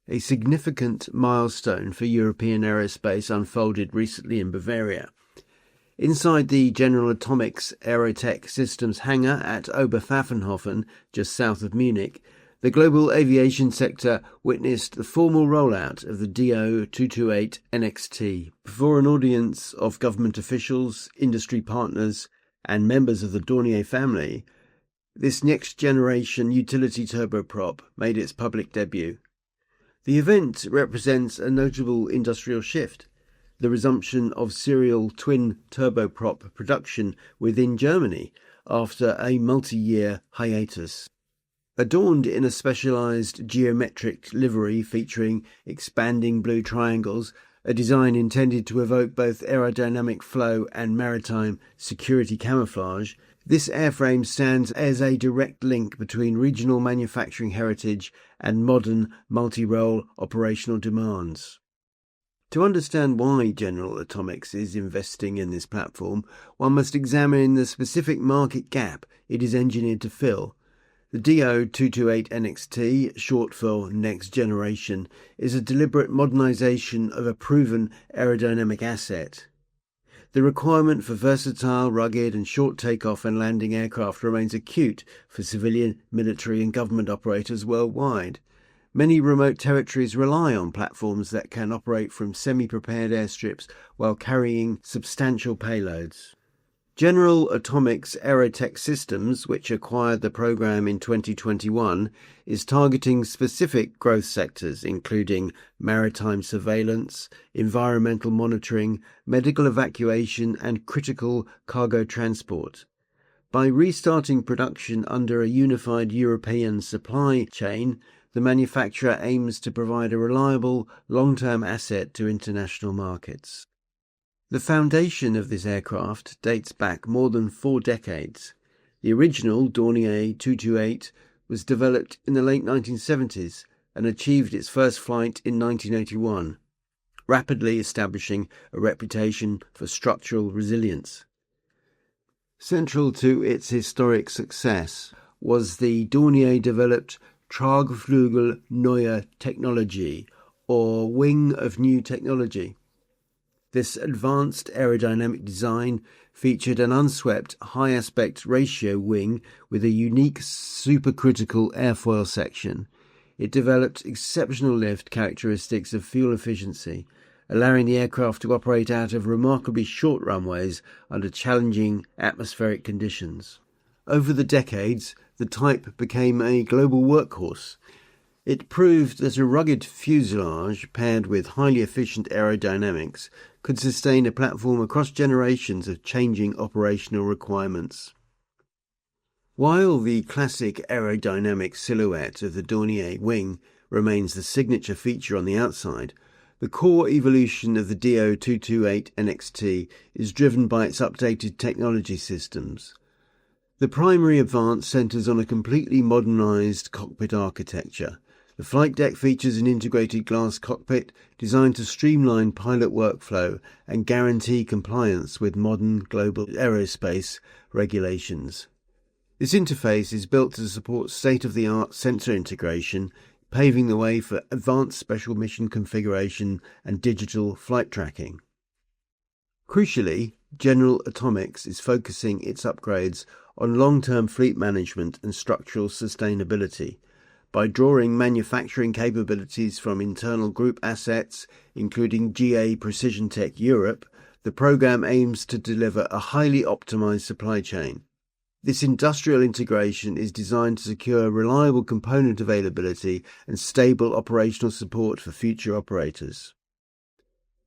A significant milestone for European aerospace unfolded recently in Bavaria. Inside the General Atomics Aerotech Systems hangar at Oberpfaffenhofen, just south of Munich, the global aviation sector witnessed the formal rollout of the Do228 NXT before an audience of government officials, industry partners, and members of the Dornier family. This next-generation utility turboprop made its public debut. The event represents a notable industrial shift, the resumption of serial twin turboprop production within Germany after a multi-year hiatus. Adorned in a specialized geometric livery featuring expanding blue triangles, a design intended to evoke both aerodynamic flow and maritime security camouflage, this airframe stands as a direct link between regional manufacturing heritage and modern multi-role operational demands. To understand why General Atomics is investing in this platform, one must examine the specific market gap it is engineered to fill. The Do228 NXT, short for Next Generation, is a deliberate modernization of a proven aerodynamic asset. The requirement for versatile, rugged and short takeoff and landing aircraft remains acute for civilian, military and government operators worldwide. Many remote territories rely on platforms that can operate from semi-prepared airstrips while carrying substantial payloads. General Atomics Aerotech Systems, which acquired the program in 2021, is targeting specific growth sectors including maritime surveillance, environmental monitoring, medical evacuation and critical cargo transport. By restarting production under a unified European supply chain, the manufacturer aims to provide a reliable, long-term asset to international markets. The foundation of this aircraft dates back more than 4 decades. The original Dornier 228 was developed in the late 1970s and achieved its first flight in 1981, rapidly establishing a reputation for structural resilience. Central to its historic success was the Dornier-developed Tragflügel Neue Technologie, or Wing of New Technology. This advanced aerodynamic design featured an unswept high aspect ratio wing with a unique supercritical airfoil section. It developed exceptional lift characteristics of fuel efficiency, allowing the aircraft to operate out of remarkably short runways under challenging atmospheric conditions. Over the decades, the type became a global workhorse. It proved that a rugged fuselage paired with highly efficient aerodynamics could sustain a platform across generations of changing operational requirements. While the classic aerodynamic silhouette of the Dornier wing remains the signature feature on the outside, the core evolution of the Do228 NXT is driven by its updated technology systems. The primary advance centers on a completely modernized cockpit architecture. The flight deck features an integrated glass cockpit designed to streamline pilot workflow and guarantee compliance with modern global aerospace regulations. This interface is built to support state-of-the-art sensor integration, paving the way for advanced special mission configuration and digital flight tracking. Crucially, General Atomics is focusing its upgrades on long-term fleet management and structural sustainability. By drawing manufacturing capabilities from internal group assets, including GA Precision Tech Europe, the program aims to deliver a highly optimized supply chain. This industrial integration is designed to secure reliable component availability and stable operational support for future operators.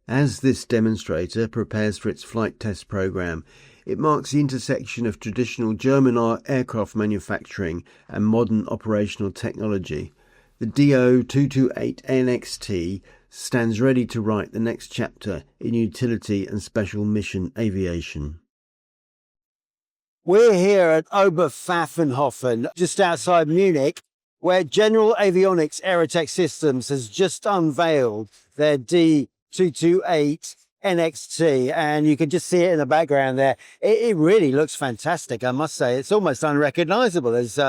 As this demonstrator prepares for its flight test program, it marks the intersection of traditional German aircraft manufacturing and modern operational technology. The Do228 NXT stands ready to write the next chapter in utility and special mission aviation. We're here at Oberpfaffenhofen, just outside Munich, where General Avionics Aerotech Systems has just unveiled their Do228 NXT, and you can just see it in the background there. It really looks fantastic, I must say. It's almost unrecognizable. There's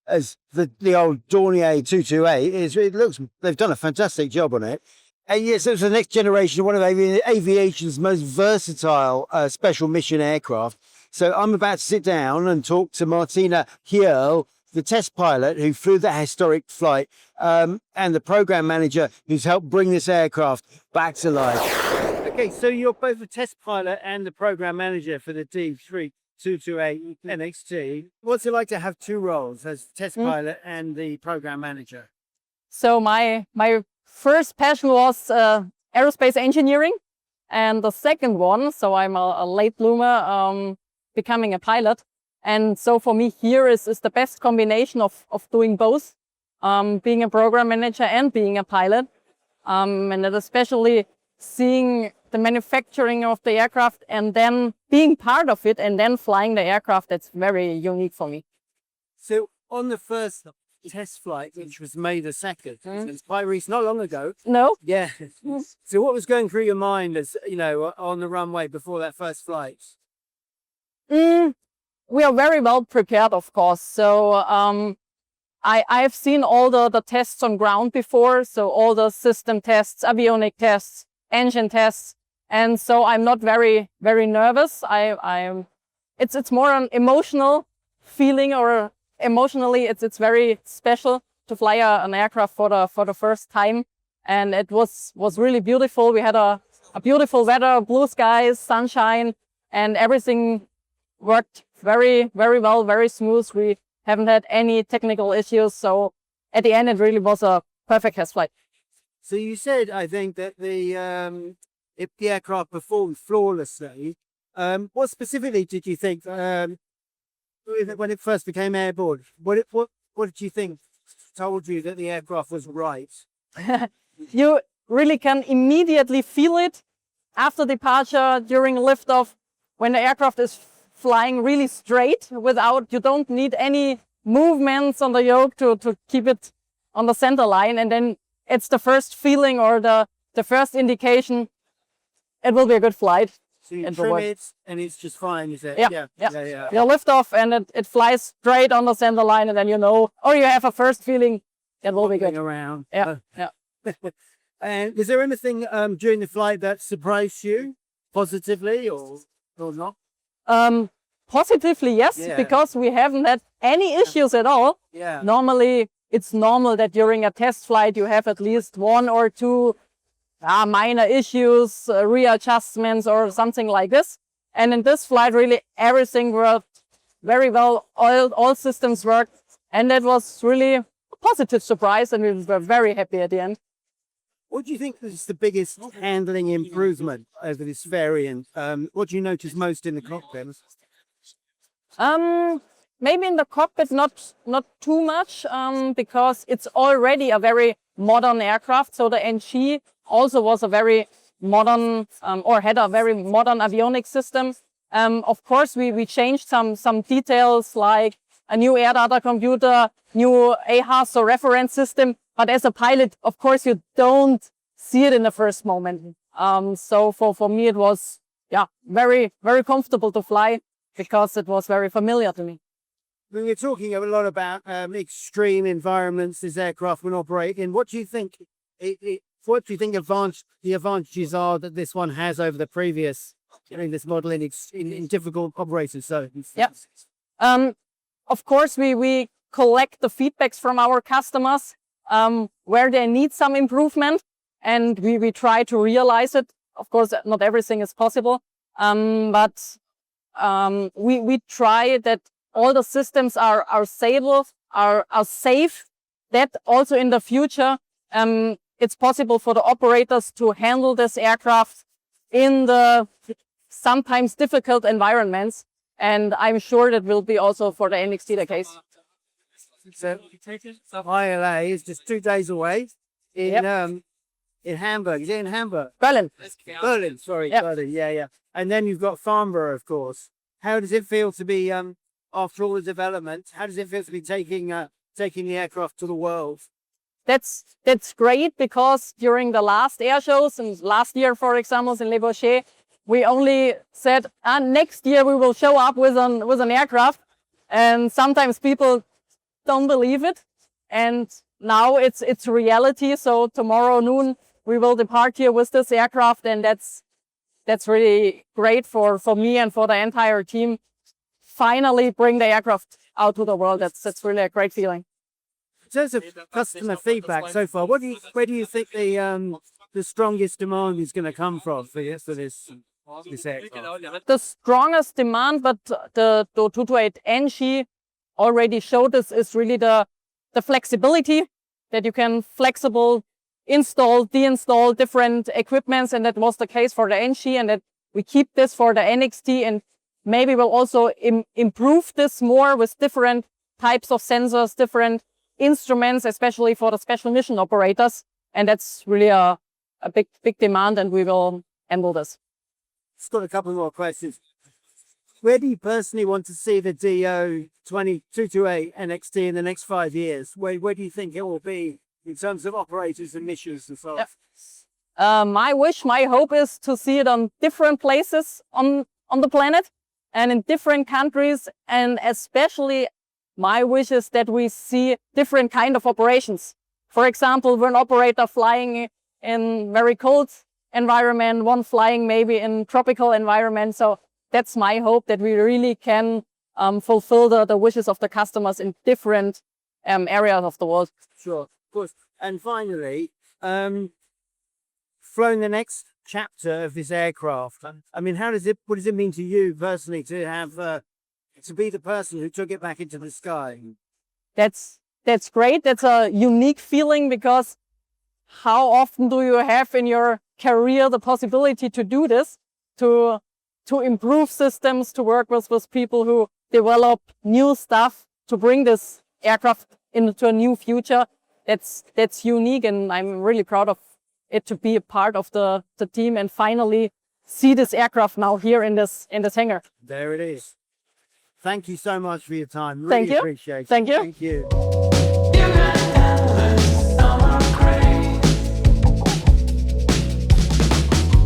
as the old Dornier 228 is. It looks, they've done a fantastic job on it. And yes, it was the next generation, one of aviation's most versatile special mission aircraft. So I'm about to sit down and talk to Martine Hierle, the test pilot who flew that historic flight, and the program manager who's helped bring this aircraft back to life. Okay, so you're both the test pilot and the program manager for the Do228 NXT. What's it like to have two roles as test pilot and the program manager? So my first passion was aerospace engineering, and the second one, so I'm a late bloomer, becoming a pilot. And so for me here is the best combination of doing both, being a program manager and being a pilot, and then especially seeing the manufacturing of the aircraft and then being part of it and then flying the aircraft. That's very unique for me. So on the first test flight, which was May the 2nd, it's quite recent, not long ago. No? Yeah. So what was going through your mind as, you know, on the runway before that first flight? We are very well prepared, of course. So I've seen all the tests on ground before. So all the system tests, avionic tests, engine tests. And so I'm not very, very nervous. It's more an emotional feeling, or emotionally it's very special to fly an aircraft for the first time. And it was really beautiful. We had a beautiful weather, blue skies, sunshine, and everything worked very, very well, very smooth. We haven't had any technical issues. So at the end, it really was a perfect test flight. So you said, I think, that if the aircraft performed flawlessly, what specifically did you think when it first became airborne? What did you think told you that the aircraft was right? You really can immediately feel it after departure, during liftoff, when the aircraft is flying really straight you don't need any movements on the yoke to keep it on the center line. And then it's the first feeling, or the first indication it will be a good flight. So you trim it and it's just fine, is it? Yeah. You lift off and it flies straight on the center line, and then you know, or you have a first feeling it will be good. Around. Yeah. And is there anything during the flight that surprised you positively or not? Positively, yes, because we haven't had any issues at all. Yeah. Normally, it's normal that during a test flight you have at least one or two minor issues, readjustments or something like this. And in this flight, really everything worked very well. All systems worked, and that was really a positive surprise, and we were very happy at the end. What do you think is the biggest handling improvement over this variant? What do you notice most in the cockpit? Maybe in the cockpit, not too much, because it's already a very modern aircraft. So the NG also was a very modern, or had a very modern avionics system. Of course, we changed some details, like a new air data computer, new AHA, so reference system. But as a pilot, of course, you don't see it in the first moment. So for me, it was very, very comfortable to fly, because it was very familiar to me. We're talking a lot about extreme environments this aircraft will operate in. What do you think? What do you think the advantages are that this one has over the previous, this model in difficult operations? So of course, we collect the feedbacks from our customers where they need some improvement, and we try to realize it. Of course, not everything is possible, but we try that all the systems are stable, are safe, that also in the future it's possible for the operators to handle this aircraft in the sometimes difficult environments. And I'm sure that will be also for the NXT the case. So ILA is just 2 days away in Hamburg. Is it in Hamburg? Berlin. Berlin, sorry. Yep. Berlin, yeah. And then you've got Farnborough, of course. How does it feel to be, after all the development, how does it feel to be taking the aircraft to the world? That's great, because during the last air shows, and last year, for example, in Le Bourget, we only said, next year we will show up with an aircraft. And sometimes people don't believe it. And now it's reality. So tomorrow noon we will depart here with this aircraft, and that's really great for me and for the entire team. Finally bring the aircraft out to the world. That's really a great feeling. In terms of customer feedback so far, where do you think the strongest demand is going to come from for this aircraft? The strongest demand, but the Do228 NG already showed us, is really the flexibility, that you can flexible install, deinstall different equipments, and that was the case for the NG, and that we keep this for the NXT, and maybe we'll also improve this more with different types of sensors, different instruments, especially for the special mission operators. And that's really a big demand, and we will handle this. Just got a couple more questions. Where do you personally want to see the Do228 NXT in the next 5 years? Where do you think it will be in terms of operators and missions and so on? My wish, my hope is to see it on different places on the planet and in different countries. And especially my wish is that we see different kind of operations. For example, we're an operator flying in very cold environment, one flying maybe in tropical environment. So that's my hope, that we really can fulfill the wishes of the customers in different areas of the world. Sure, of course. And finally, flown the next chapter of this aircraft. I mean, what does it mean to you personally to have to be the person who took it back into the sky? That's great. That's a unique feeling, because how often do you have in your career the possibility to do this, to improve systems, to work with people who develop new stuff, to bring this aircraft into a new future? That's unique, and I'm really proud of it to be a part of the team and finally see this aircraft now here in this hangar. There it is. Thank you so much for your time. Really Thank you. Appreciate it. Thank you. Thank you.